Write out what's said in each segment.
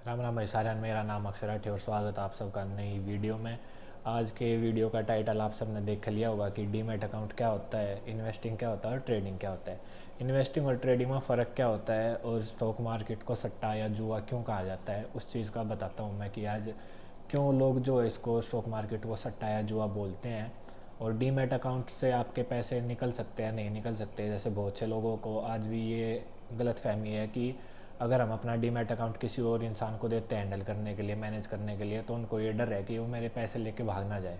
राम राम भाई सारियान, मेरा नाम अक्षराठी और स्वागत है आप सबका नई वीडियो में। आज के वीडियो का टाइटल आप सबने देख लिया होगा कि डीमैट अकाउंट क्या होता है, इन्वेस्टिंग क्या होता है और ट्रेडिंग क्या होता है। इन्वेस्टिंग और ट्रेडिंग में फ़र्क क्या होता है और स्टॉक मार्केट को सट्टा या जुआ क्यों कहा जाता है, उस चीज़ का बताता हूँ मैं कि आज क्यों लोग जो है इसको स्टॉक मार्केट को सट्टा या जुआ बोलते हैं। और डीमैट अकाउंट से आपके पैसे निकल सकते हैं नहीं निकल सकते। जैसे बहुत से लोगों को आज भी ये गलत फहमी है कि अगर हम अपना डीमैट अकाउंट किसी और इंसान को देते हैं हैंडल करने के लिए, मैनेज करने के लिए, तो उनको ये डर है कि वो मेरे पैसे लेके भाग ना जाए।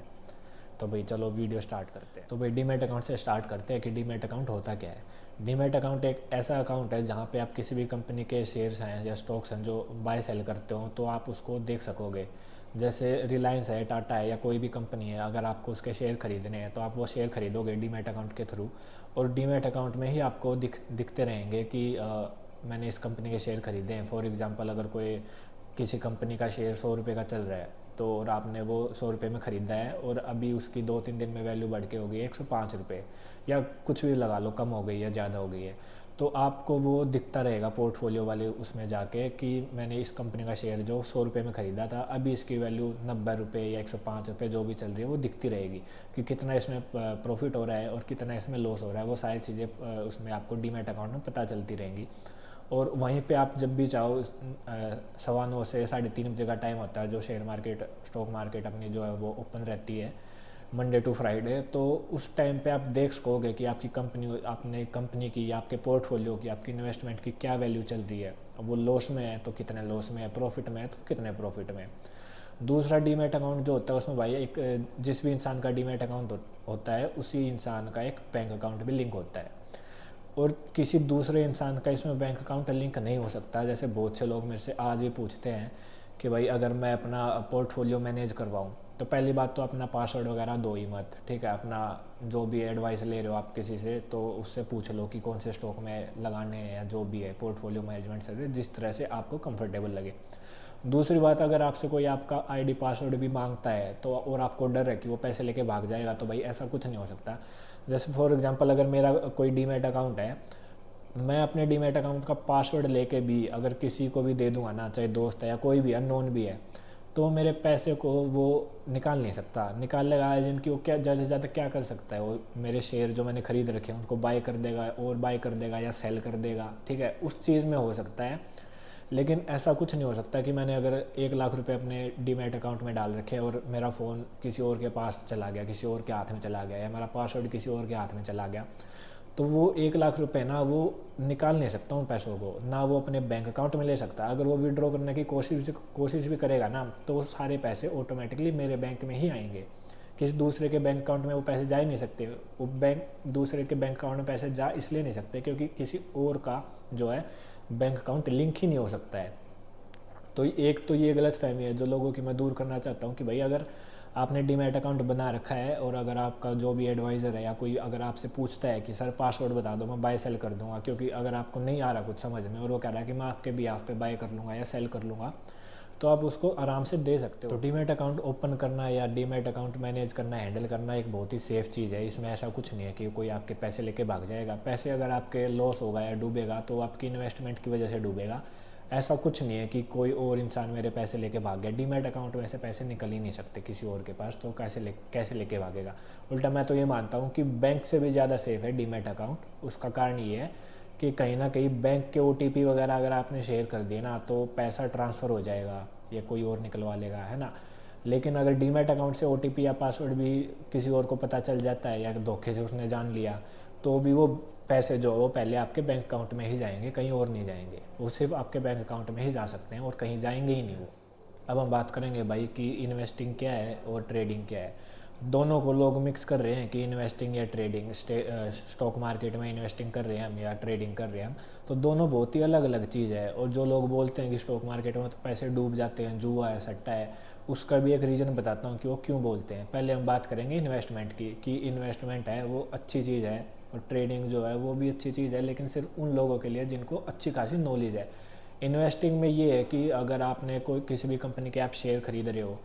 तो भाई चलो वीडियो स्टार्ट करते हैं। तो भाई डीमैट अकाउंट से स्टार्ट करते हैं कि डीमैट अकाउंट होता क्या है। डीमैट अकाउंट एक ऐसा अकाउंट है जहाँ पे आप किसी भी कंपनी के शेयर्स हैं या स्टॉक्स हैं जो बाय सेल करते हो तो आप उसको देख सकोगे। जैसे रिलायंस है, टाटा है या कोई भी कंपनी है, अगर आपको उसके शेयर खरीदने हैं तो आप वो शेयर खरीदोगे डीमैट अकाउंट के थ्रू। और डीमैट अकाउंट में ही आपको दिखते रहेंगे कि मैंने इस कंपनी के शेयर खरीदे हैं। फॉर एग्जांपल अगर कोई किसी कंपनी का शेयर 100 रुपये का चल रहा है तो और आपने वो 100 रुपये में ख़रीदा है और अभी उसकी 2-3 दिन में वैल्यू बढ़ के हो गई है 105 रुपये, या कुछ भी लगा लो, कम हो गई है ज़्यादा हो गई है, तो आपको वो दिखता रहेगा पोर्टफोलियो वाले उसमें जाके कि मैंने इस कंपनी का शेयर जो 100 रुपये में ख़रीदा था, अभी इसकी वैल्यू 90 रुपये या 105 रुपये जो भी चल रही है वो दिखती रहेगी कि कितना इसमें प्रॉफिट हो रहा है और कितना इसमें लॉस हो रहा है। वो सारी चीज़ें उसमें आपको डीमैट अकाउंट में पता चलती रहेंगी। और वहीं पे आप जब भी चाहो 9:15 से 3:30 बजे का टाइम होता है जो शेयर मार्केट स्टॉक मार्केट अपनी जो है वो ओपन रहती है मंडे टू फ्राइडे, तो उस टाइम पे आप देख सकोगे कि आपकी कंपनी, आपने कंपनी की या आपके पोर्टफोलियो की, आपकी इन्वेस्टमेंट की क्या वैल्यू चल रही है। अब वो लॉस में है तो कितने लॉस में है, प्रॉफिट में है तो कितने प्रॉफिट में है। दूसरा डीमैट अकाउंट जो होता है उसमें भाई एक जिस भी इंसान का डीमैट अकाउंट होता है उसी इंसान का एक बैंक अकाउंट भी लिंक होता है और किसी दूसरे इंसान का इसमें बैंक अकाउंट लिंक नहीं हो सकता। जैसे बहुत से लोग मेरे से आज भी पूछते हैं कि भाई अगर मैं अपना पोर्टफोलियो मैनेज करवाऊँ तो पहली बात तो अपना पासवर्ड वगैरह दो ही मत, ठीक है। अपना जो भी एडवाइस ले रहे हो आप किसी से तो उससे पूछ लो कि कौन से स्टॉक में लगाने हैं या जो भी है पोर्टफोलियो मैनेजमेंट सर्विस, जिस तरह से आपको कंफर्टेबल लगे। दूसरी बात, अगर आपसे कोई आपका आईडी पासवर्ड भी मांगता है तो और आपको डर है कि वो पैसे लेके भाग जाएगा, तो भाई ऐसा कुछ नहीं हो सकता। जैसे फॉर एग्जांपल अगर मेरा कोई डीमैट अकाउंट है, मैं अपने डीमैट अकाउंट का पासवर्ड लेके भी अगर किसी को भी दे दूंगा ना, चाहे दोस्त है या कोई भी अननोन भी है, तो मेरे पैसे को वो निकाल नहीं सकता। निकाल लेगा जिनकी वो क्या ज़्यादा से ज़्यादा क्या कर सकता है, वो मेरे शेयर जो मैंने खरीद रखे हैं उनको बाय कर देगा और बाय कर देगा या सेल कर देगा, ठीक है, उस चीज़ में हो सकता है। लेकिन ऐसा कुछ नहीं हो सकता कि मैंने अगर 1 लाख रुपए अपने डीमैट अकाउंट में डाल रखे और मेरा फ़ोन किसी और के पास चला गया, किसी और के हाथ में चला गया, या मेरा पासवर्ड किसी और के हाथ में चला गया, तो वो 1 लाख रुपए ना वो निकाल नहीं सकता उन पैसों को, ना वो अपने बैंक अकाउंट में ले सकता। अगर वो विड्रॉ करने की कोशिश भी करेगा ना तो वो सारे पैसे ऑटोमेटिकली मेरे बैंक में ही आएंगे। किसी दूसरे के बैंक अकाउंट में वो पैसे जा ही नहीं सकते। वो बैंक दूसरे के बैंक अकाउंट में पैसे जा इसलिए नहीं सकते क्योंकि किसी और का जो है बैंक अकाउंट लिंक ही नहीं हो सकता है। तो एक तो ये गलत फहमी है जो लोगों की मैं दूर करना चाहता हूँ कि भाई अगर आपने डीमैट अकाउंट बना रखा है और अगर आपका जो भी एडवाइज़र है या कोई अगर आपसे पूछता है कि सर पासवर्ड बता दो मैं बाय सेल कर दूंगा, क्योंकि अगर आपको नहीं आ रहा कुछ समझ में और वो कह रहा है कि मैं आपके बिहाफ पे बाय कर लूँगा या सेल कर लूँगा, तो आप उसको आराम से दे सकते हो। तो डीमैट अकाउंट ओपन करना या डीमैट अकाउंट मैनेज करना, हैंडल करना एक बहुत ही सेफ़ चीज़ है। इसमें ऐसा कुछ नहीं है कि कोई आपके पैसे लेके भाग जाएगा। पैसे अगर आपके लॉस होगा या डूबेगा तो आपकी इन्वेस्टमेंट की वजह से डूबेगा। ऐसा कुछ नहीं है कि कोई और इंसान मेरे पैसे लेके भाग गया। डीमैट अकाउंट में से पैसे निकल ही नहीं सकते किसी और के पास, तो कैसे लेके भागेगा। उल्टा मैं तो ये मानता हूँ कि बैंक से भी ज़्यादा सेफ़ है डीमैट अकाउंट। उसका कारण ये है कि कहीं ना कहीं बैंक के ओटीपी वगैरह अगर आपने शेयर कर दिए ना तो पैसा ट्रांसफ़र हो जाएगा या कोई और निकलवा लेगा, है ना। लेकिन अगर डीमैट अकाउंट से ओटीपी या पासवर्ड भी किसी और को पता चल जाता है या धोखे से उसने जान लिया, तो भी वो पैसे जो वो पहले आपके बैंक अकाउंट में ही जाएंगे, कहीं और नहीं जाएंगे। वो सिर्फ आपके बैंक अकाउंट में ही जा सकते हैं और कहीं जाएंगे ही नहीं वो। अब हम बात करेंगे भाई कि इन्वेस्टिंग क्या है और ट्रेडिंग क्या है। दोनों को लोग मिक्स कर रहे हैं कि इन्वेस्टिंग या ट्रेडिंग, स्टॉक मार्केट में इन्वेस्टिंग कर रहे हैं हम या ट्रेडिंग कर रहे हैं हम, तो दोनों बहुत ही अलग अलग चीज़ है। और जो लोग बोलते हैं कि स्टॉक मार्केट में तो पैसे डूब जाते हैं, जुआ है, सट्टा है, उसका भी एक रीज़न बताता हूँ कि वो क्यों बोलते हैं। पहले हम बात करेंगे इन्वेस्टमेंट की कि इन्वेस्टमेंट है वो अच्छी चीज़ है और ट्रेडिंग जो है वो भी अच्छी चीज़ है, लेकिन सिर्फ उन लोगों के लिए जिनको अच्छी खासी नॉलेज है। इन्वेस्टिंग में ये है कि अगर आपने कोई किसी भी कंपनी के आप शेयर खरीद रहे हो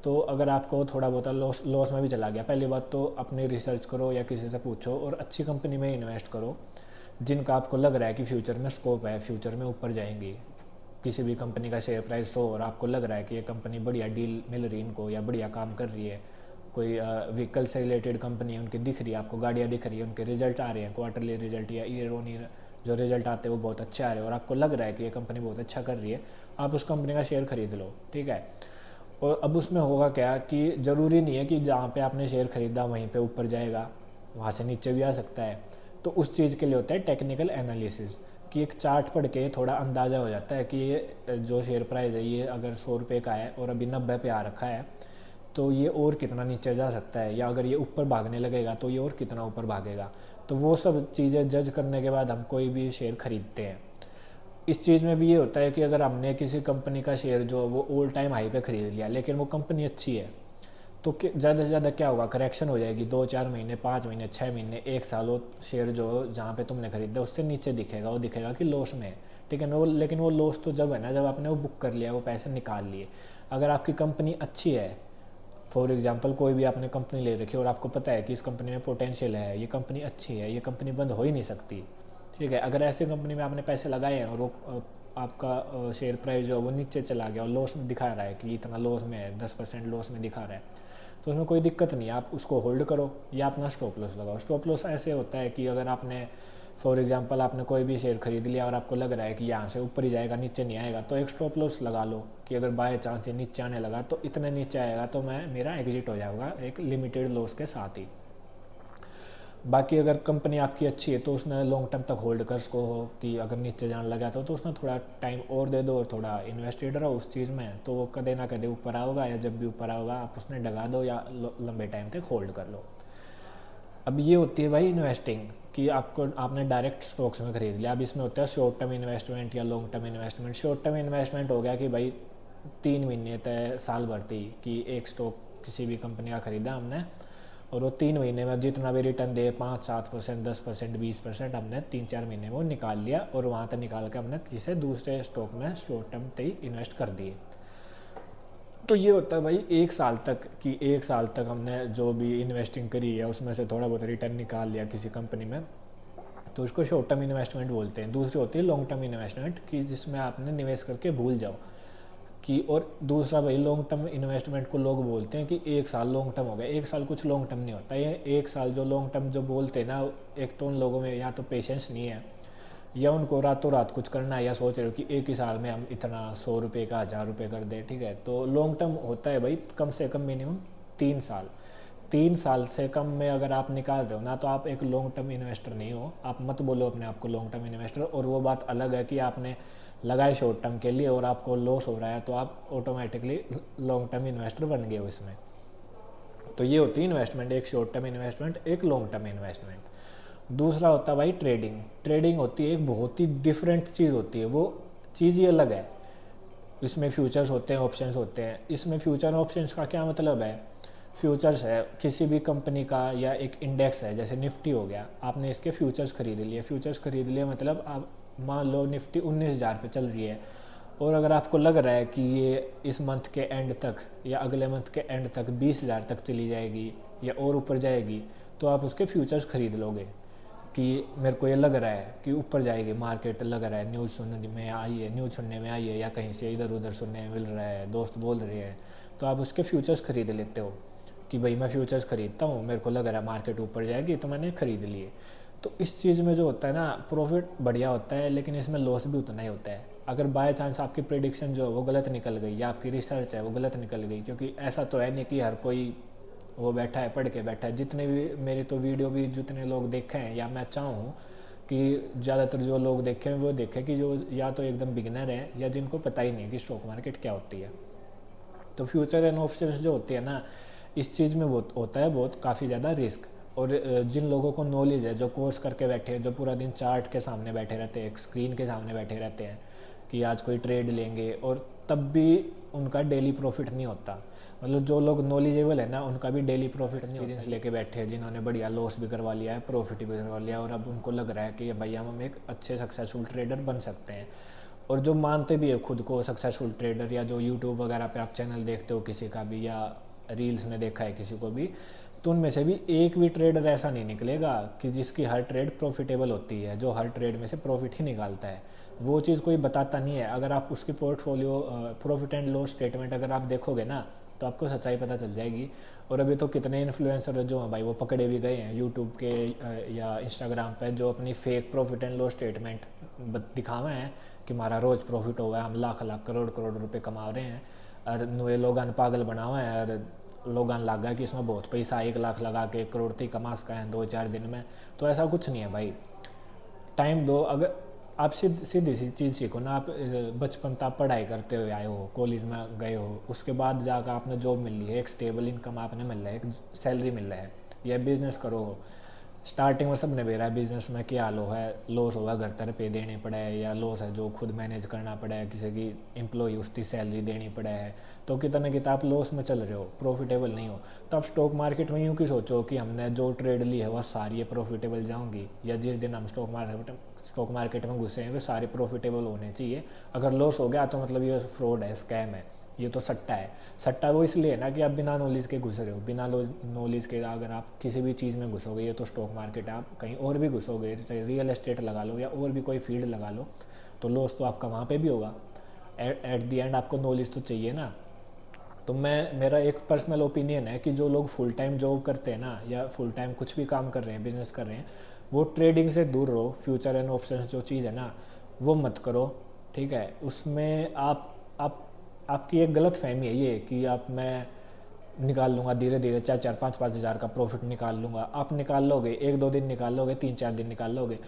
तो अगर आपको थोड़ा बहुत लॉस में भी चला गया, पहली बात तो अपनी रिसर्च करो या किसी से पूछो और अच्छी कंपनी में इन्वेस्ट करो जिनका आपको लग रहा है कि फ्यूचर में स्कोप है, फ्यूचर में ऊपर जाएंगी। किसी भी कंपनी का शेयर प्राइस हो और आपको लग रहा है कि ये कंपनी बढ़िया डील मिल रही है इनको या बढ़िया काम कर रही है, कोई व्हीकल से रिलेटेड कंपनी है उनकी दिख रही है, आपको गाड़ियाँ दिख रही है, उनके रिजल्ट आ रहे हैं, क्वार्टरली रिजल्ट या ईयर ऑन ईयर जो रिजल्ट आते हैं वो बहुत अच्छे आ रहे हैं और आपको लग रहा है कि ये कंपनी बहुत अच्छा कर रही है, आप उस कंपनी का शेयर खरीद लो, ठीक है। और अब उसमें होगा क्या कि ज़रूरी नहीं है कि जहाँ पे आपने शेयर खरीदा वहीं पे ऊपर जाएगा, वहाँ से नीचे भी आ सकता है। तो उस चीज़ के लिए होता है टेक्निकल एनालिसिस, कि एक चार्ट पढ़ के थोड़ा अंदाज़ा हो जाता है कि ये जो शेयर प्राइस है ये अगर 100 रुपये का है और अभी 90 पे आ रखा है तो ये और कितना नीचे जा सकता है, या अगर ये ऊपर भागने लगेगा तो ये और कितना ऊपर भागेगा। तो वो सब चीज़ें जज करने के बाद हम कोई भी शेयर खरीदते हैं। इस चीज़ में भी ये होता है कि अगर हमने किसी कंपनी का शेयर जो वो ऑल टाइम हाई पे खरीद लिया लेकिन वो कंपनी अच्छी है, तो ज़्यादा से ज़्यादा क्या होगा, करेक्शन हो जाएगी 2-4 महीने, 5 महीने, 6 महीने, 1 साल, वो शेयर जो जहाँ पे तुमने खरीदा उससे नीचे दिखेगा, वो दिखेगा कि लॉस में है, ठीक है ना। वो लेकिन वो लॉस तो जब है ना जब आपने वो बुक कर लिया, वो पैसे निकाल लिए। अगर आपकी कंपनी अच्छी है, फॉर एग्जांपल कोई भी आपने कंपनी ले रखी है और आपको पता है कि इस कंपनी में पोटेंशियल है, ये कंपनी अच्छी है, ये कंपनी बंद हो ही नहीं सकती, ठीक है। अगर ऐसी कंपनी में आपने पैसे लगाए हैं और वो आपका शेयर प्राइस जो है वो नीचे चला गया और लॉस में दिखा रहा है कि इतना लॉस में है, 10% लॉस में दिखा रहा है, तो उसमें कोई दिक्कत नहीं है, आप उसको होल्ड करो या अपना स्टॉप लॉस लगाओ। स्टॉप लॉस ऐसे होता है कि अगर आपने फॉर एग्जांपल आपने कोई भी शेयर खरीद लिया और आपको लग रहा है कि यहाँ से ऊपर ही जाएगा, नीचे नहीं आएगा, तो एक स्टॉप लॉस लगा लो कि अगर बाय चांस ये नीचे आने लगा तो इतने नीचे आएगा तो मेरा एग्जिट हो जाएगा एक लिमिटेड लॉस के साथ ही। बाकी अगर कंपनी आपकी अच्छी है तो उसने लॉन्ग टर्म तक होल्ड कर सको हो कि अगर नीचे जाने लगा तो उसमें थोड़ा टाइम और दे दो और थोड़ा इन्वेस्टेड रहो उस चीज़ में, तो वो कदे ना कदे ऊपर आओगा, या जब भी ऊपर आओगा आप उसने डगा दो या लंबे टाइम तक होल्ड कर लो। अब ये होती है भाई इन्वेस्टिंग, कि आपने डायरेक्ट स्टॉक्स में खरीद लिया। अब इसमें होता है शॉर्ट टर्म इन्वेस्टमेंट या long term investment. Short term investment हो गया कि भाई 3 महीने तय साल भरती कि एक स्टॉक किसी भी कंपनी का खरीदा हमने और वो 3 महीने में जितना भी रिटर्न दे 5-7%, 10%, 20%, हमने 3-4 महीने में वो निकाल लिया और वहाँ तक निकाल के हमने किसी दूसरे स्टॉक में शॉर्ट टर्म तक इन्वेस्ट कर दिए। तो ये होता है भाई 1 साल तक, कि 1 साल तक हमने जो भी इन्वेस्टिंग करी है उसमें से थोड़ा बहुत रिटर्न निकाल लिया किसी कंपनी में, तो उसको शॉर्ट टर्म इन्वेस्टमेंट बोलते हैं। दूसरी होती है लॉन्ग टर्म इन्वेस्टमेंट, कि जिसमें आपने निवेश करके भूल जाओ कि। और दूसरा भाई लॉन्ग टर्म इन्वेस्टमेंट को लोग बोलते हैं कि 1 साल लॉन्ग टर्म हो गया। 1 साल कुछ लॉन्ग टर्म नहीं होता। ये 1 साल जो लॉन्ग टर्म जो बोलते हैं ना, एक तो उन लोगों में या तो पेशेंस नहीं है या उनको रातों रात कुछ करना है, या सोच रहे हो कि एक ही साल में हम इतना 100 रुपये का 1000 रुपये कर दें, ठीक है। तो लॉन्ग टर्म होता है भाई कम से कम मिनिमम 3 साल। 3 साल से कम में अगर आप निकाल रहे हो ना तो आप एक लॉन्ग टर्म इन्वेस्टर नहीं हो। आप मत बोलो अपने आप को लॉन्ग टर्म इन्वेस्टर। और वो बात अलग है कि आपने लगाए शॉर्ट टर्म के लिए और आपको लॉस हो रहा है तो आप ऑटोमेटिकली लॉन्ग टर्म इन्वेस्टर बन गए हो इसमें। तो ये होती है इन्वेस्टमेंट, एक शॉर्ट टर्म इन्वेस्टमेंट, एक लॉन्ग टर्म इन्वेस्टमेंट। दूसरा होता है भाई ट्रेडिंग। ट्रेडिंग होती है एक बहुत ही डिफरेंट चीज़ होती है, वो चीज़ ही अलग है। इसमें फ्यूचर्स होते हैं, ऑप्शंस होते हैं। इसमें फ्यूचर ऑप्शंस का क्या मतलब है, फ्यूचर्स है किसी भी कंपनी का या एक इंडेक्स है, जैसे निफ्टी हो गया, आपने इसके फ्यूचर्स खरीद लिए। फ्यूचर्स खरीद लिए मतलब आप मान लो निफ्टी 19,000 पे चल रही है और अगर आपको लग रहा है कि ये इस मंथ के एंड तक या अगले मंथ के एंड तक 20,000 तक चली जाएगी या और ऊपर जाएगी, तो आप उसके फ्यूचर्स खरीद लोगे कि मेरे को ये लग रहा है कि ऊपर जाएगी मार्केट, लग रहा है, न्यूज़ सुनने में आई है, न्यूज़ सुनने में आई है या कहीं से इधर उधर सुनने में मिल रहा है, दोस्त बोल रहे हैं, तो आप उसके फ्यूचर्स खरीद लेते हो कि भाई मैं फ्यूचर्स खरीदता हूँ, मेरे को लग रहा है मार्केट ऊपर जाएगी तो मैंने खरीद लिए। तो इस चीज़ में जो होता है ना, प्रॉफिट बढ़िया होता है लेकिन इसमें लॉस भी उतना ही होता है। अगर बाय चांस आपकी प्रेडिक्शन जो है वो गलत निकल गई या आपकी रिसर्च है वो गलत निकल गई, क्योंकि ऐसा तो है नहीं कि हर कोई वो बैठा है पढ़ के बैठा है। जितने भी मेरी तो वीडियो भी जितने लोग देखे हैं, या मैं चाहूँ कि ज़्यादातर जो लोग देखे हैं वो देखें कि जो या तो एकदम बिगिनर है या जिनको पता ही नहीं कि स्टॉक मार्केट क्या होती है। तो फ्यूचर एंड ऑप्शंस जो होती है ना, इस चीज़ में बहुत होता है बहुत काफ़ी ज़्यादा रिस्क। और जिन लोगों को नॉलेज है, जो कोर्स करके बैठे हैं, जो पूरा दिन चार्ट के सामने बैठे रहते हैं, स्क्रीन के सामने बैठे रहते हैं कि आज कोई ट्रेड लेंगे, और तब भी उनका डेली प्रॉफिट नहीं होता। मतलब जो लोग नॉलेजेबल है ना उनका भी डेली प्रॉफिट नहीं होता। लेके बैठे हैं जिन्होंने बढ़िया लॉस भी करवा लिया है, प्रॉफिट भी करवा लिया, और अब उनको लग रहा है कि भाई हम एक अच्छे सक्सेसफुल ट्रेडर बन सकते हैं। और जो मानते भी है खुद को सक्सेसफुल ट्रेडर, या जो यूट्यूब वगैरह पे आप चैनल देखते हो किसी का भी या रील्स में देखा है किसी को भी, तो उनमें से भी एक भी ट्रेडर ऐसा नहीं निकलेगा कि जिसकी हर ट्रेड प्रॉफिटेबल होती है, जो हर ट्रेड में से प्रॉफिट ही निकालता है। वो चीज़ कोई बताता नहीं है। अगर आप उसकी portfolio profit and loss statement अगर आप देखोगे ना तो आपको सच्चाई पता चल जाएगी। और अभी तो कितने इन्फ्लुएंसर जो हैं भाई वो पकड़े भी गए हैं यूट्यूब के या इंस्टाग्राम पे, जो अपनी fake profit and loss statement दिखावे हैं कि हमारा रोज़ प्रॉफिट हो गया, हम लाख लाख करोड़ करोड़ रुपए कमा रहे हैं, और नुए लोग पागल बना हुए हैं, और लोग लग गया कि इसमें बहुत पैसा 1 लाख लगा के 1 करोड़ तक कमा सका है 2-4 दिन में। तो ऐसा कुछ नहीं है भाई, टाइम दो। अगर आप सीधी सी चीज़ सीखो ना, आप बचपन तक आप पढ़ाई करते हुए आए हो, कॉलेज में गए हो, उसके बाद जाकर आपने जॉब मिल ली है, एक स्टेबल इनकम आपने मिल रहा है, एक सैलरी मिल रहा है, या बिजनेस करो। स्टार्टिंग में सबने बेरा है बिजनेस में क्या हाल हो है, लॉस होगा, घर तर पे देने पड़े है, या लॉस है जो खुद मैनेज करना पड़ा है, किसी की एम्प्लॉय उसकी सैलरी देनी पड़े है, तो कितना कितना आप लॉस में चल रहे हो, प्रॉफिटेबल नहीं हो। तो आप स्टॉक मार्केट में यूँ की सोचो कि हमने जो ट्रेड ली है वह सारी प्रॉफिटेबल जाऊँगी, या जिस दिन हम स्टॉक मार्केट में घुसे हैं वे सारे प्रॉफिटेबल होने चाहिए। अगर लॉस हो गया तो मतलब ये फ्रॉड है, स्कैम है, ये तो सट्टा है। सट्टा वो इसलिए है ना कि आप बिना नॉलेज के घुस रहे हो, बिना नॉलेज के अगर आप किसी भी चीज़ में घुसोगे, ये तो स्टॉक मार्केट है, आप कहीं और भी घुसोगे, चाहे रियल एस्टेट लगा लो या और भी कोई फील्ड लगा लो, तो लॉस तो आपका वहाँ पे भी होगा। एट दी एंड आपको नॉलेज तो चाहिए ना। तो मेरा एक पर्सनल ओपिनियन है कि जो लोग फुल टाइम जॉब करते हैं ना, या फुल टाइम कुछ भी काम कर रहे हैं, बिजनेस कर रहे हैं, वो ट्रेडिंग से दूर रहो। फ्यूचर एंड ऑप्शंस जो चीज़ है ना वो मत करो, ठीक है। उसमें आप आपकी एक गलत फहमी है ये कि आप मैं निकाल लूँगा धीरे धीरे, चाहे 4-5 हज़ार का प्रॉफिट निकाल लूँगा। आप निकाल लोगे, 1-2 दिन निकाल लोगे, 3-4 दिन निकाल लोगे।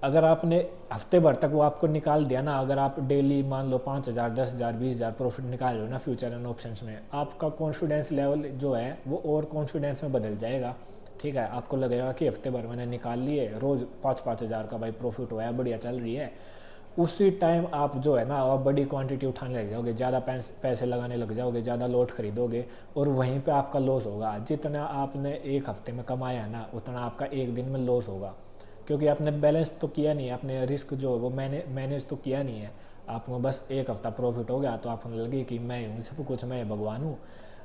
अगर आपने हफ्ते भर तक वो आपको निकाल दिया ना, अगर आप डेली मान लो 5,000, 10,000, 20,000 प्रॉफिट निकाल रहे हो ना फ्यूचर एंड ऑप्शंस में, आपका कॉन्फिडेंस लेवल जो है वो और कॉन्फिडेंस में बदल जाएगा, ठीक है। आपको लगेगा कि हफ्ते भर मैंने निकाल लिए, रोज़ 5-5 हज़ार का भाई प्रॉफिट हुआ है, बढ़िया चल रही है। उसी टाइम आप जो है ना आप बड़ी क्वांटिटी उठाने लग जाओगे, ज़्यादा पैसे लगाने लग जाओगे, ज़्यादा लॉट खरीदोगे, और वहीं पे आपका लॉस होगा। जितना आपने एक हफ्ते में कमाया है ना उतना आपका एक दिन में लॉस होगा, क्योंकि आपने बैलेंस तो किया नहीं, आपने रिस्क जो वो मैनेज तो किया नहीं है। आपको बस एक हफ्ता प्रॉफिट हो गया तो आपको लगे कि मैं हूँ सब कुछ, मैं भगवान हूँ,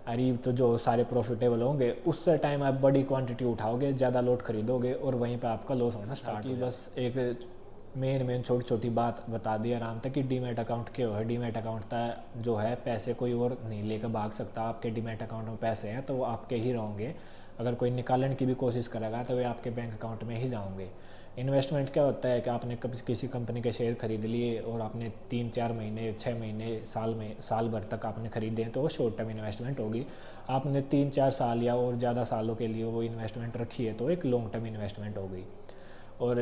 अरे तो जो सारे प्रॉफिटेबल होंगे उससे टाइम आप बड़ी क्वांटिटी उठाओगे, ज़्यादा लॉट खरीदोगे, और वहीं पर आपका लॉस होना स्टार्ट होगा। बस एक मेन छोटी छोटी बात बता दी आराम तक कि डीमैट अकाउंट क्या है। डीमैट अकाउंट का जो है पैसे कोई और नहीं लेकर भाग सकता। आपके डीमैट अकाउंट में पैसे हैं तो वो आपके ही रहेंगे। अगर कोई निकालने की भी कोशिश करेगा तो वे आपके बैंक अकाउंट में ही जाओगे। इन्वेस्टमेंट क्या होता है कि आपने कभी किसी कंपनी के शेयर खरीद लिए और आपने 3-4 महीने 6 महीने साल भर तक आपने खरीदे हैं तो वो शॉर्ट टर्म इन्वेस्टमेंट होगी। आपने 3-4 साल या और ज़्यादा सालों के लिए वो इन्वेस्टमेंट रखी है तो एक लॉन्ग टर्म इन्वेस्टमेंट हो गई। और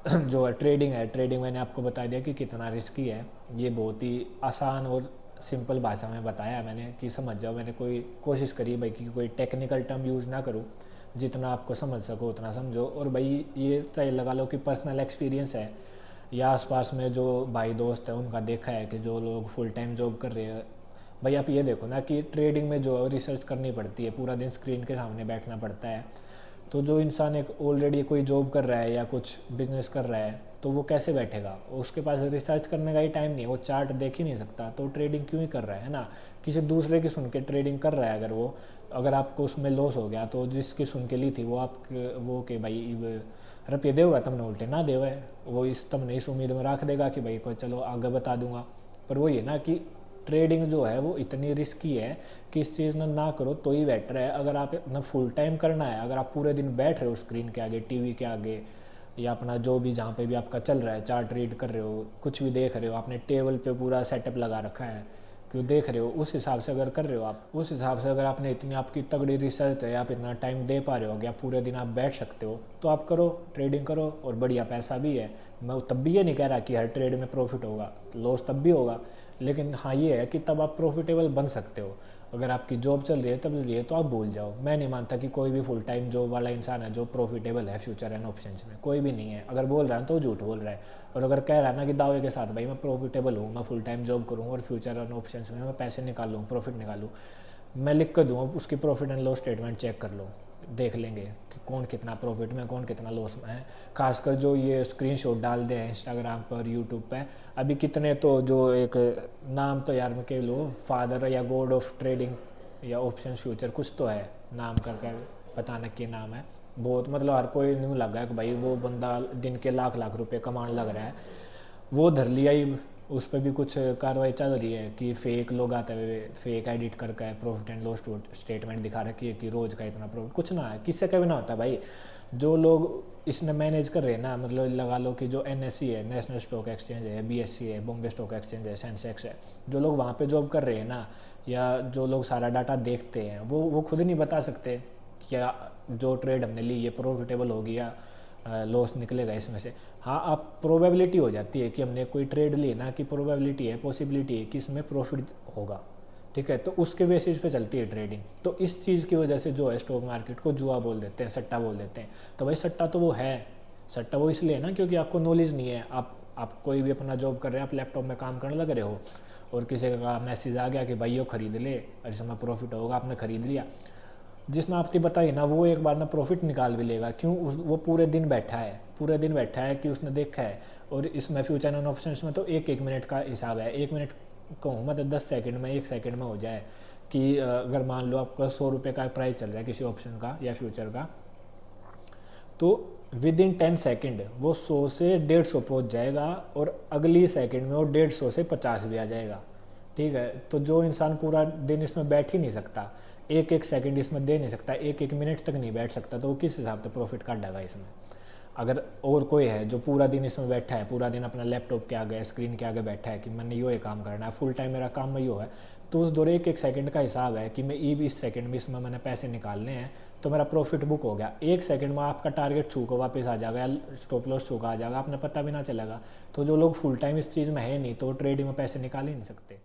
जो है ट्रेडिंग मैंने आपको बता दिया कि कितना रिस्की है। ये बहुत ही आसान और सिंपल भाषा में बताया मैंने कि समझ जाओ। मैंने कोई कोशिश करी भाई कि कोई टेक्निकल टर्म यूज़ ना करूँ, जितना आपको समझ सको उतना समझो। और भाई ये चाहे लगा लो कि पर्सनल एक्सपीरियंस है या आसपास में जो भाई दोस्त है उनका देखा है कि जो लोग फुल टाइम जॉब कर रहे हैं। भाई आप ये देखो ना कि ट्रेडिंग में जो रिसर्च करनी पड़ती है, पूरा दिन स्क्रीन के सामने बैठना पड़ता है। तो जो इंसान एक ऑलरेडी कोई जॉब कर रहा है या कुछ बिजनेस कर रहा है तो वो कैसे बैठेगा, उसके पास रिसर्च करने का ही टाइम नहीं है, वो चार्ट देख ही नहीं सकता, तो ट्रेडिंग क्यों ही कर रहा है ना। किसी दूसरे की सुन के ट्रेडिंग कर रहा है अगर आपको उसमें लॉस हो गया तो जिसकी सुन के ली थी वो आप वो कि भाई रुपये देगा तुमने उल्टे ना देवा है, वो इस तुमने इस उम्मीद में रख देगा कि भाई कोई चलो आगे बता दूंगा। पर वो ये ना कि ट्रेडिंग जो है वो इतनी रिस्की है कि इस चीज़ में ना करो तो ही बेटर है। अगर आप ना फुल टाइम करना है, अगर आप पूरे दिन बैठ रहे हो स्क्रीन के आगे, टीवी के आगे, या अपना जो भी जहाँ पे भी आपका चल रहा है, चार्ट रीड कर रहे हो, कुछ भी देख रहे हो, आपने टेबल पे पूरा सेटअप लगा रखा है, क्यों देख रहे हो, उस हिसाब से अगर कर रहे हो आप, उस हिसाब से अगर आपने इतनी आपकी तगड़ी रिसर्च है, आप इतना टाइम दे पा रहे हो कि आप पूरे दिन आप बैठ सकते हो, तो आप करो, ट्रेडिंग करो और बढ़िया पैसा भी है। मैं तब भी ये नहीं कह रहा कि हर ट्रेड में प्रॉफिट होगा, लॉस तब भी होगा, लेकिन हाँ ये है कि तब आप प्रॉफिटेबल बन सकते हो। अगर आपकी जॉब चल रही है तब चल रही है तो आप भूल जाओ। मैं नहीं मानता कि कोई भी फुल टाइम जॉब वाला इंसान है जो प्रॉफिटेबल है फ्यूचर एंड ऑप्शंस में, कोई भी नहीं है। अगर बोल रहा है तो झूठ बोल रहा है, और अगर कह रहा है ना कि दावे के साथ भाई मैं प्रॉफिटेबल हूँ, मैं फुल टाइम जॉब करूँ और फ्यूचर एंड ऑप्शंस में मैं पैसे निकालूँ, प्रॉफिट निकालूँ, मैं लिख कर दूँ, उसकी profit and loss statement check कर लो, देख लेंगे कि कौन कितना प्रॉफिट में कौन कितना लॉस में है। खासकर जो ये स्क्रीनशॉट डाल दे हैं इंस्टाग्राम पर, यूट्यूब पे, अभी कितने तो जो एक नाम तो यार मैं कह लो, फादर या गॉड ऑफ ट्रेडिंग या ऑप्शन फ्यूचर कुछ तो है नाम करके, पता नहीं क्या नाम है, बहुत मतलब हर कोई न्यू लग रहा है कि भाई वो बंदा दिन के लाख लाख रुपए कमाने लग रहा है। वो धर लिया ही, उस पर भी कुछ कार्रवाई चल रही है कि फेक लोग आते हुए फेक एडिट करके प्रॉफिट एंड लॉस स्टेटमेंट दिखा रखी है कि रोज़ का इतना प्रॉफिट, कुछ ना है, किससे कभी ना होता भाई। जो लोग इसने मैनेज कर रहे हैं ना, मतलब लगा लो कि जो एनएससी है, नेशनल स्टॉक एक्सचेंज है, बीएससी है, बॉम्बे स्टॉक एक्सचेंज है, सेंसेक्स है, जो लोग वहाँ पे जॉब कर रहे हैं ना, या जो लोग सारा डाटा देखते हैं, वो खुद नहीं बता सकते क्या जो ट्रेड हमने ली ये प्रॉफिटेबल होगी या लॉस निकलेगा इसमें से। हाँ, आप प्रोबेबिलिटी हो जाती है कि हमने कोई ट्रेड ली ना, कि प्रोबेबिलिटी है, पॉसिबिलिटी है कि इसमें प्रॉफिट होगा, ठीक है, तो उसके बेसिस पे चलती है ट्रेडिंग। तो इस चीज़ की वजह से जो है स्टॉक मार्केट को जुआ बोल देते हैं, सट्टा बोल देते हैं। तो भाई सट्टा तो वो है, सट्टा वो इसलिए ना क्योंकि आपको नॉलेज नहीं है। आप कोई भी अपना जॉब कर रहे हैं, आप लैपटॉप में काम करने लग रहे हो और किसी का मैसेज आ गया कि भाई ये खरीद ले और इसमें प्रॉफिट होगा, आपने खरीद लिया, जिसने आपकी बताई ना वो एक बार ना प्रॉफिट निकाल भी लेगा। क्यों? वो पूरे दिन बैठा है, पूरे दिन बैठा है कि उसने देखा है। और इसमें फ्यूचर एंड ऑप्शंस में तो एक एक मिनट का हिसाब है, एक मिनट कहूँ मतलब 10 सेकंड में, 1 सेकंड में हो जाए कि अगर मान लो आपका 100 रुपये का प्राइस चल रहा है किसी ऑप्शन का या फ्यूचर का, तो विद इन 10 सेकेंड वो 100 से 150 पहुँच जाएगा और अगली सेकंड में वो 150 से 50 भी आ जाएगा, ठीक है। तो जो इंसान पूरा दिन इसमें बैठ ही नहीं सकता, एक एक सेकंड इसमें दे नहीं सकता, एक एक मिनट तक नहीं बैठ सकता, तो वो किस हिसाब से प्रॉफिट काटेगा इसमें। अगर और कोई है जो पूरा दिन इसमें बैठा है, पूरा दिन अपना लैपटॉप के आगे, स्क्रीन के आगे बैठा है कि मैंने यो ये काम करना है, फुल टाइम मेरा काम में यो है, तो उस दौरे एक एक सेकंड का हिसाब है कि मैं ई 20 सेकंड में इसमें मैंने पैसे निकालने हैं, तो मेरा प्रॉफिट बुक हो गया। एक सेकंड में आपका टारगेट छू को वापस आ जाएगा या स्टॉप लॉस छू का आ जाएगा, आपने पता भी ना चलेगा। तो जो लोग फुल टाइम इस चीज़ में है नहीं, तो ट्रेडिंग में पैसे निकाल ही नहीं सकते।